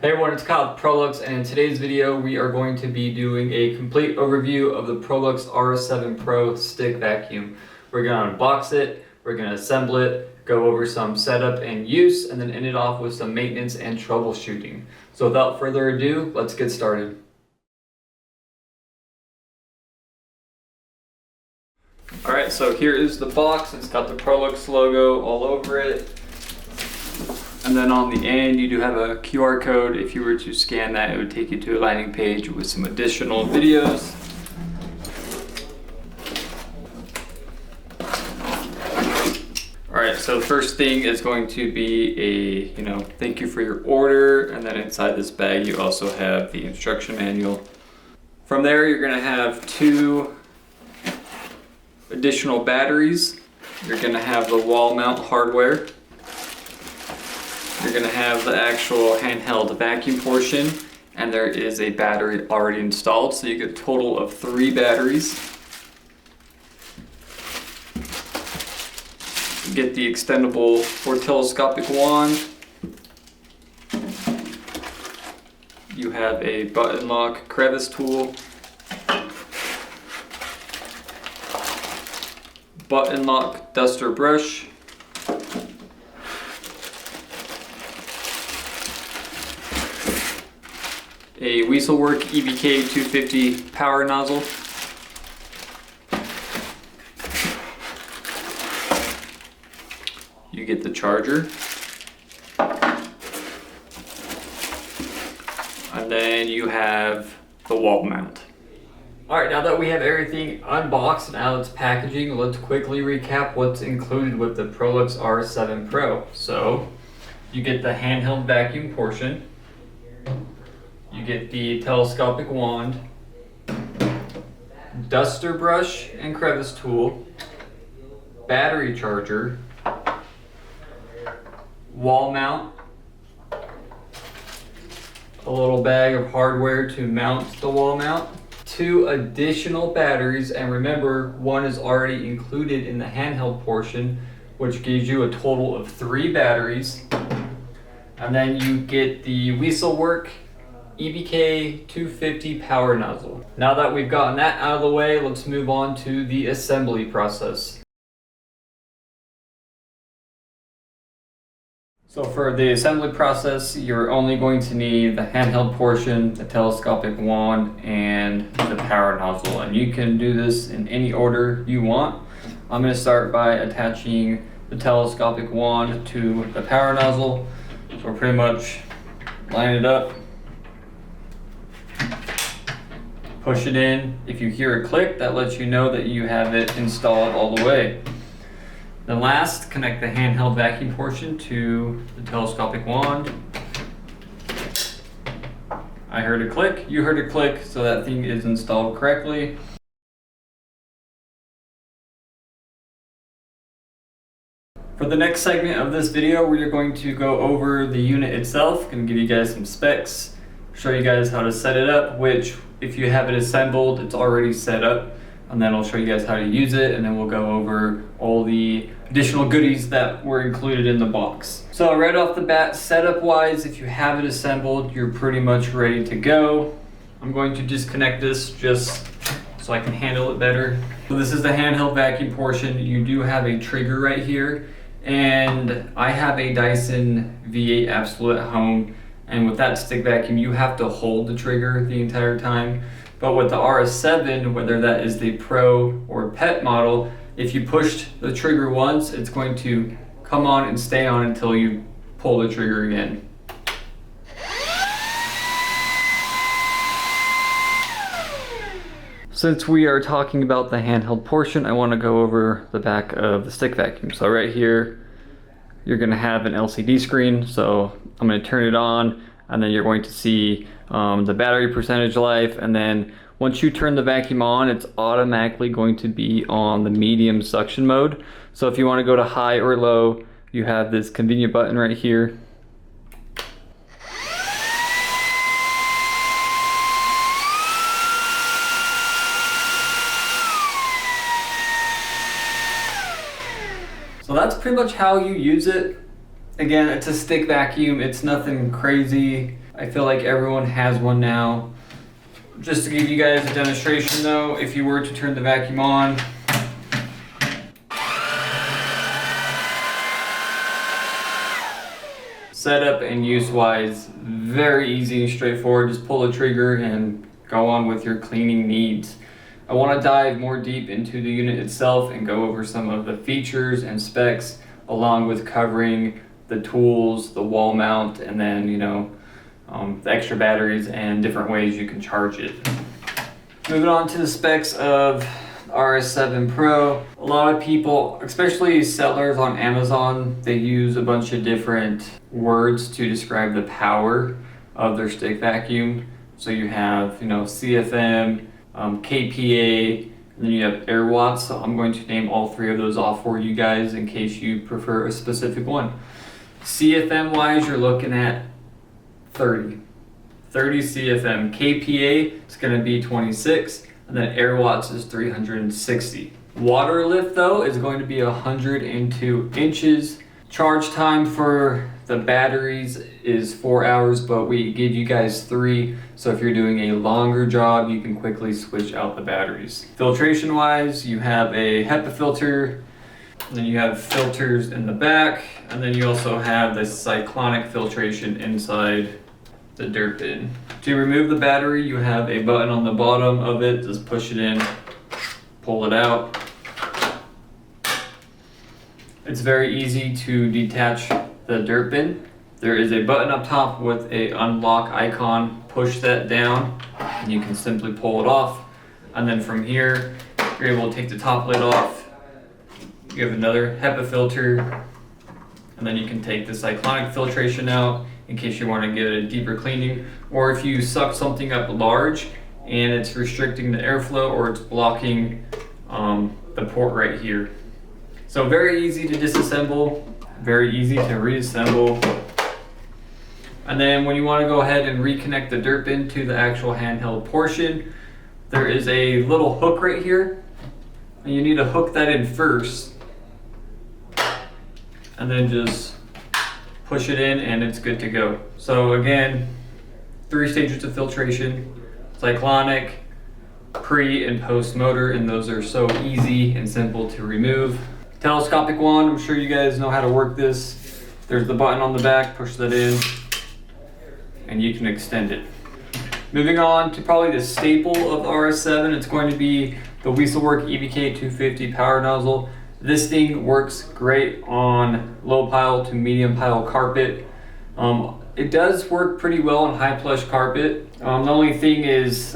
Hey everyone, it's Kyle with Prolux, and in today's video we are going to be doing a complete overview of the Prolux RS7 Pro stick vacuum. We're going to unbox it, we're going to assemble it, go over some setup and use, and then end it off with some maintenance and troubleshooting. So without further ado, let's get started. Alright, so here is the box. It's got the Prolux logo all over it. And then on the end, you do have a QR code. If you were to scan that, it would take you to a landing page with some additional videos. Alright, so the first thing is going to be a, thank you for your order. And then inside this bag, you also have the instruction manual. From there, you're gonna have two additional batteries. You're gonna have the wall mount hardware. You're gonna have the actual handheld vacuum portion, and there is a battery already installed, so you get a total of 3 batteries. You get the extendable or telescopic wand. You have a button lock crevice tool, button lock duster brush, a Weaselwork EVK 250 power nozzle, you get the charger, and then you have the wall mount. Alright, now that we have everything unboxed and out of its packaging, let's quickly recap what's included with the Prolux RS7 Pro. So, you get the handheld vacuum portion, you get the telescopic wand, duster brush and crevice tool, battery charger, wall mount, a little bag of hardware to mount the wall mount, 2 additional batteries, and remember, one is already included in the handheld portion, which gives you a total of 3 batteries. And then you get the Weaselwork EVK 250 power nozzle. Now that we've gotten that out of the way, let's move on to the assembly process. So for the assembly process, you're only going to need the handheld portion, the telescopic wand, and the power nozzle. And you can do this in any order you want. I'm going to start by attaching the telescopic wand to the power nozzle. So pretty much line it up, push it in. If you hear a click, that lets you know that you have it installed all the way. Then last, connect the handheld vacuum portion to the telescopic wand. I heard a click, you heard a click, so that thing is installed correctly. For the next segment of this video, we are going to go over the unit itself. I'm going to give you guys some specs, show you guys how to set it up, which if you have it assembled, it's already set up. And then I'll show you guys how to use it, and then we'll go over all the additional goodies that were included in the box. So right off the bat, setup wise, if you have it assembled, you're pretty much ready to go. I'm going to disconnect this just so I can handle it better. So this is the handheld vacuum portion. You do have a trigger right here, and I have a Dyson V8 Absolute at home, and with that stick vacuum, you have to hold the trigger the entire time. But with the RS7, whether that is the Pro or Pet model, if you pushed the trigger once, it's going to come on and stay on until you pull the trigger again. Since we are talking about the handheld portion, I want to go over the back of the stick vacuum. So right here, you're going to have an LCD screen. So I'm going to turn it on, and then you're going to see the battery percentage life, and then once you turn the vacuum on, it's automatically going to be on the medium suction mode. So if you want to go to high or low, you have this convenient button right here. So that's pretty much how you use it. Again, it's a stick vacuum, it's nothing crazy. I feel like everyone has one now. Just to give you guys a demonstration though, if you were to turn the vacuum on, setup and use-wise, very easy and straightforward. Just pull the trigger and go on with your cleaning needs. I want to dive more deep into the unit itself and go over some of the features and specs, along with covering the tools, the wall mount, and then the extra batteries and different ways you can charge it. Moving on to the specs of RS7 Pro. A lot of people, especially sellers on Amazon, they use a bunch of different words to describe the power of their stick vacuum. So you have, CFM, KPA, and then you have Airwatts. So I'm going to name all three of those off for you guys in case you prefer a specific one. CFM wise, you're looking at 30 CFM. KPA is going to be 26, and then Airwatts is 360. Water lift though is going to be 102 inches. Charge time for the batteries is 4 hours, but we give you guys 3. So if you're doing a longer job, you can quickly switch out the batteries. Filtration wise, you have a HEPA filter, and then you have filters in the back, and then you also have the cyclonic filtration inside the dirt bin. To remove the battery, you have a button on the bottom of it. Just push it in, pull it out. It's very easy to detach the dirt bin. There is a button up top with a unlock icon. Push that down and you can simply pull it off. And then from here, you're able to take the top lid off. You have another HEPA filter, and then you can take the cyclonic filtration out in case you want to get a deeper cleaning, or if you suck something up large and it's restricting the airflow or it's blocking the port right here. So very easy to disassemble, very easy to reassemble. And then when you want to go ahead and reconnect the dirt bin to the actual handheld portion, there is a little hook right here, and you need to hook that in first, and then just push it in and it's good to go. So again, 3 stages of filtration: cyclonic, pre and post motor, and those are so easy and simple to remove. Telescopic wand, I'm sure you guys know how to work this. There's the button on the back, push that in, and you can extend it. Moving on to probably the staple of the RS7, it's going to be the Weaselwork EBK 250 power nozzle. This thing works great on low pile to medium pile carpet. It does work pretty well on high plush carpet. The only thing is,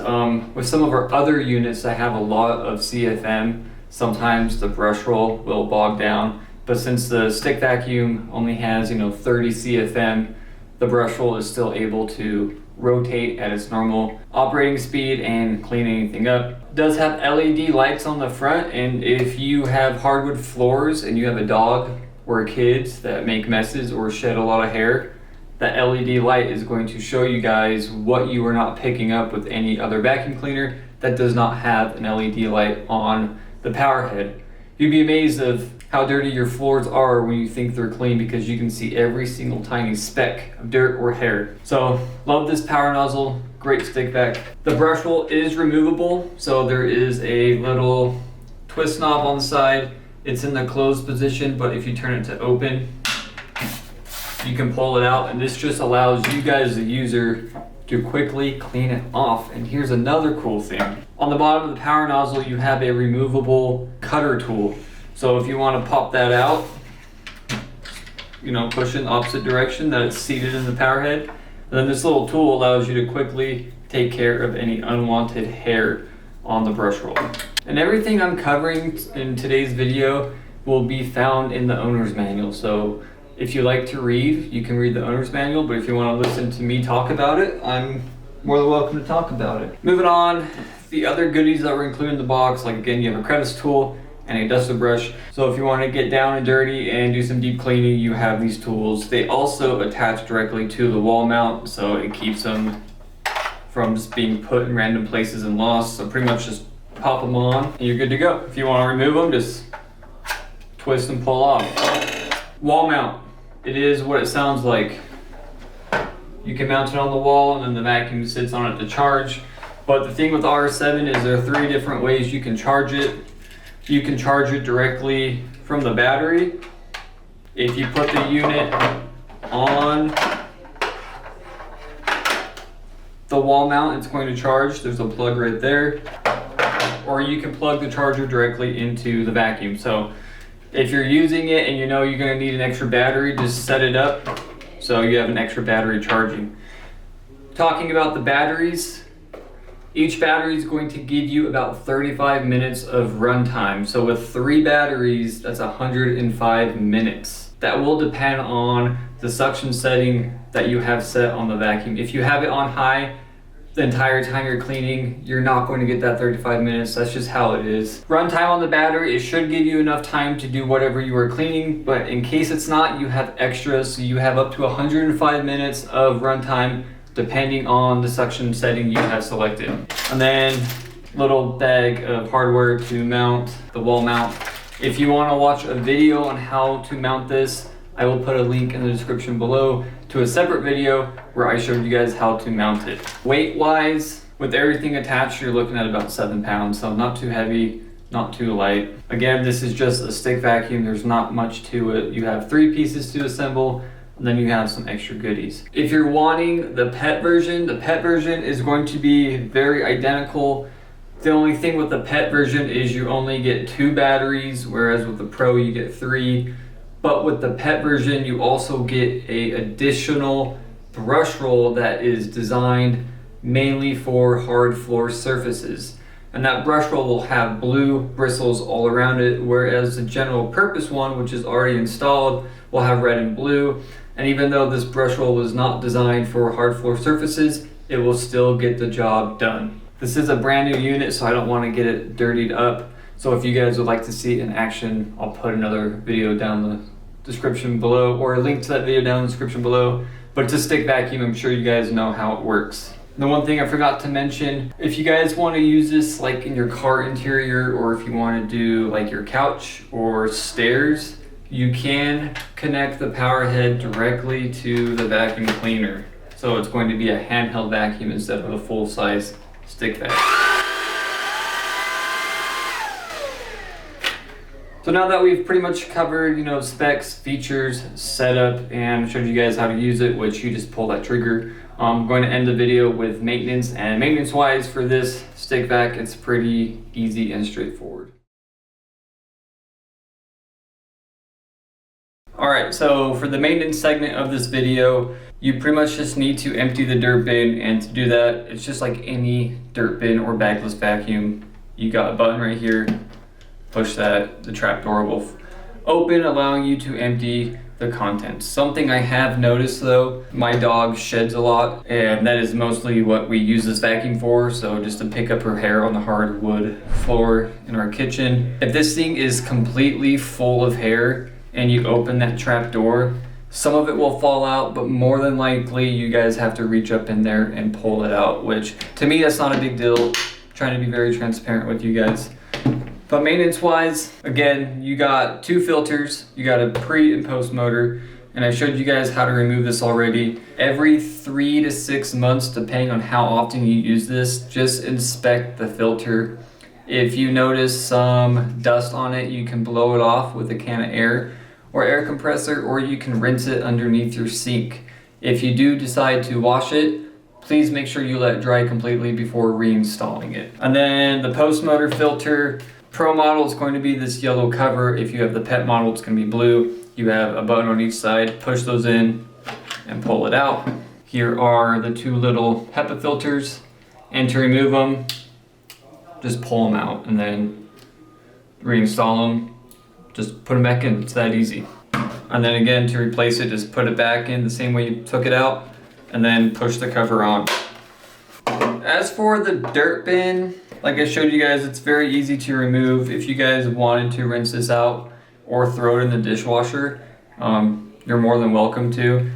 with some of our other units that have a lot of CFM, sometimes the brush roll will bog down. But since the stick vacuum only has 30 CFM, the brush roll is still able to rotate at its normal operating speed and clean anything up. It does have LED lights on the front, and if you have hardwood floors and you have a dog or kids that make messes or shed a lot of hair, that LED light is going to show you guys what you are not picking up with any other vacuum cleaner that does not have an LED light on the power head. You'd be amazed of how dirty your floors are when you think they're clean, because you can see every single tiny speck of dirt or hair. So love this power nozzle, great stick vac. The brush roll is removable, so there is a little twist knob on the side. It's in the closed position, but if you turn it to open, you can pull it out, and this just allows you guys, the user, to quickly clean it off. And here's another cool thing. On the bottom of the power nozzle, you have a removable cutter tool. So if you want to pop that out, push in the opposite direction that it's seated in the power head, then this little tool allows you to quickly take care of any unwanted hair on the brush roll. And everything I'm covering in today's video will be found in the owner's manual. So if you like to read, you can read the owner's manual, but if you want to listen to me talk about it, I'm more than welcome to talk about it. Moving on, the other goodies that were included in the box, like again, you have a crevice tool and a duster brush. So if you want to get down and dirty and do some deep cleaning, you have these tools. They also attach directly to the wall mount, so it keeps them from just being put in random places and lost. So pretty much just pop them on and you're good to go. If you want to remove them, just twist and pull off. Wall mount, it is what it sounds like. You can mount it on the wall and then the vacuum sits on it to charge. But the thing with RS7 is there are 3 different ways you can charge it. You can charge it directly from the battery. If you put the unit on the wall mount, it's going to charge. There's a plug right there. Or you can plug the charger directly into the vacuum. So if you're using it and you know you're going to need an extra battery, just set it up so you have an extra battery charging. Talking about the batteries, each battery is going to give you about 35 minutes of runtime. So with 3 batteries, that's 105 minutes. That will depend on the suction setting that you have set on the vacuum. If you have it on high, the entire time you're cleaning, you're not going to get that 35 minutes. That's just how it is. Runtime on the battery, it should give you enough time to do whatever you are cleaning, but in case it's not, you have extras. So you have up to 105 minutes of runtime depending on the suction setting you have selected. And then little bag of hardware to mount the wall mount. If you want to watch a video on how to mount this, I will put a link in the description below to a separate video where I showed you guys how to mount it. Weight wise, with everything attached, you're looking at about 7 pounds, so not too heavy, not too light. Again, this is just a stick vacuum. There's not much to it. You have 3 pieces to assemble, and then you have some extra goodies. If you're wanting the pet version is going to be very identical. The only thing with the pet version is you only get 2 batteries, whereas with the Pro you get 3. But with the pet version, you also get an additional brush roll that is designed mainly for hard floor surfaces. And that brush roll will have blue bristles all around it, whereas the general purpose one, which is already installed, will have red and blue. And even though this brush roll was not designed for hard floor surfaces, it will still get the job done. This is a brand new unit, so I don't want to get it dirtied up. So if you guys would like to see it in action, I'll put another video down the description below, or a link to that video down in the description below. But it's a stick vacuum, I'm sure you guys know how it works. The one thing I forgot to mention, if you guys want to use this like in your car interior, or if you want to do like your couch or stairs, you can connect the power head directly to the vacuum cleaner. So it's going to be a handheld vacuum instead of a full-size stick vacuum. So now that we've pretty much covered, specs, features, setup, and showed you guys how to use it, which you just pull that trigger, I'm going to end the video with maintenance. And maintenance-wise for this stick vac, it's pretty easy and straightforward. Alright, so for the maintenance segment of this video, you pretty much just need to empty the dirt bin, and to do that, it's just like any dirt bin or bagless vacuum. You got a button right here, push that, the trap door will open, allowing you to empty the contents. Something I have noticed though, my dog sheds a lot, and that is mostly what we use this vacuum for, so just to pick up her hair on the hardwood floor in our kitchen. If this thing is completely full of hair, and you open that trap door, some of it will fall out, but more than likely you guys have to reach up in there and pull it out, which to me that's not a big deal. I'm trying to be very transparent with you guys. But maintenance wise, again, you got 2 filters, you got a pre and post motor, and I showed you guys how to remove this already. Every 3 to 6 months, depending on how often you use this, just inspect the filter. If you notice some dust on it, you can blow it off with a can of air or air compressor, or you can rinse it underneath your sink. If you do decide to wash it, please make sure you let it dry completely before reinstalling it. And then the post motor filter, Pro model is going to be this yellow cover. If you have the pet model, it's going to be blue. You have a button on each side, push those in and pull it out. Here are the 2 little HEPA filters, and to remove them, just pull them out and then reinstall them. Just put them back in, it's that easy. And then again, to replace it, just put it back in the same way you took it out and then push the cover on. As for the dirt bin, like I showed you guys, it's very easy to remove. If you guys wanted to rinse this out or throw it in the dishwasher, you're more than welcome to.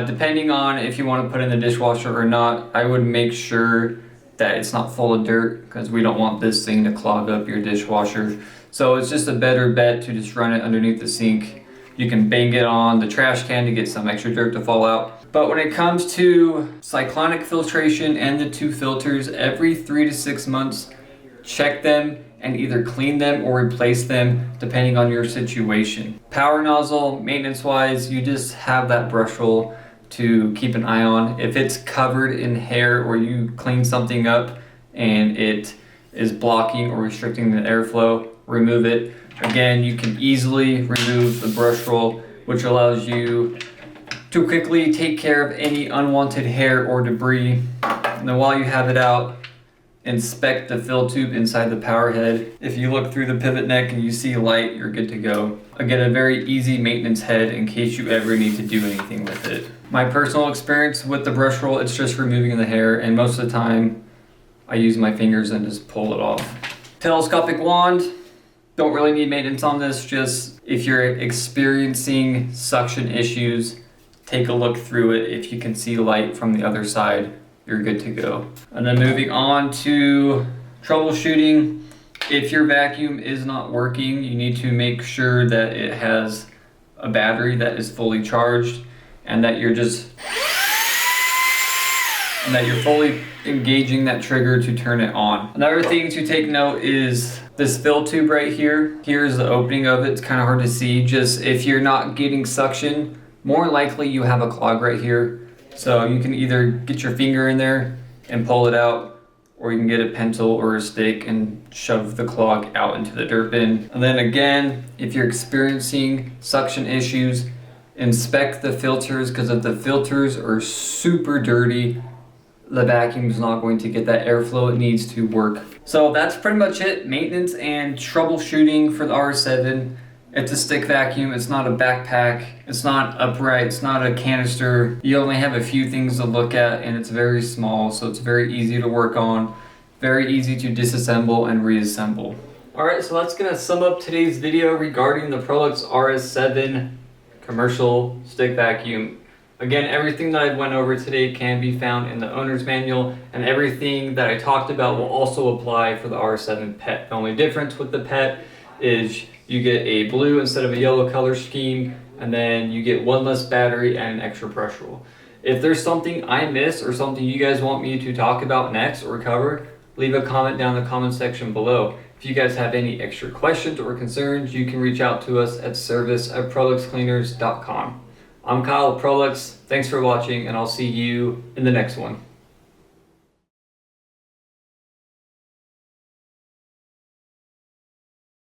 Depending on if you want to put it in the dishwasher or not, I would make sure that it's not full of dirt, because we don't want this thing to clog up your dishwasher. So it's just a better bet to just run it underneath the sink. You can bang it on the trash can to get some extra dirt to fall out. But when it comes to cyclonic filtration and the two filters, every 3 to 6 months, check them and either clean them or replace them depending on your situation. Power nozzle, maintenance wise, you just have that brush roll to keep an eye on. If it's covered in hair or you clean something up and it is blocking or restricting the airflow, remove it. Again, you can easily remove the brush roll, which allows you to quickly take care of any unwanted hair or debris. And then while you have it out, inspect the fill tube inside the power head. If you look through the pivot neck and you see light, you're good to go. Again, a very easy maintenance head in case you ever need to do anything with it. My personal experience with the brush roll, it's just removing the hair, and most of the time I use my fingers and just pull it off. Telescopic wand, don't really need maintenance on this. Just if you're experiencing suction issues, take a look through it. If you can see light from the other side, you're good to go. And then moving on to troubleshooting. If your vacuum is not working, you need to make sure that it has a battery that is fully charged and that you're fully engaging that trigger to turn it on. Another thing to take note is this fill tube right here. Here's the opening of it. It's kind of hard to see. Just if you're not getting suction, more likely you have a clog right here. So you can either get your finger in there and pull it out, or you can get a pencil or a stick and shove the clog out into the dirt bin. And then again, if you're experiencing suction issues, inspect the filters, because if the filters are super dirty, the vacuum is not going to get that airflow it needs to work. So that's pretty much it. Maintenance and troubleshooting for the RS7. It's a stick vacuum, it's not a backpack, it's not upright, it's not a canister. You only have a few things to look at and it's very small, so it's very easy to work on, very easy to disassemble and reassemble. Alright, so that's going to sum up today's video regarding the Prolux RS7 commercial stick vacuum. Again, everything that I went over today can be found in the owner's manual, and everything that I talked about will also apply for the RS7 PET. The only difference with the PET is you get a blue instead of a yellow color scheme, and then you get one less battery and an extra brush roll. If there's something I missed or something you guys want me to talk about next or cover, leave a comment down in the comment section below. If you guys have any extra questions or concerns, you can reach out to us at service@proluxcleaners.com. I'm Kyle of Prolux. Thanks for watching, and I'll see you in the next one.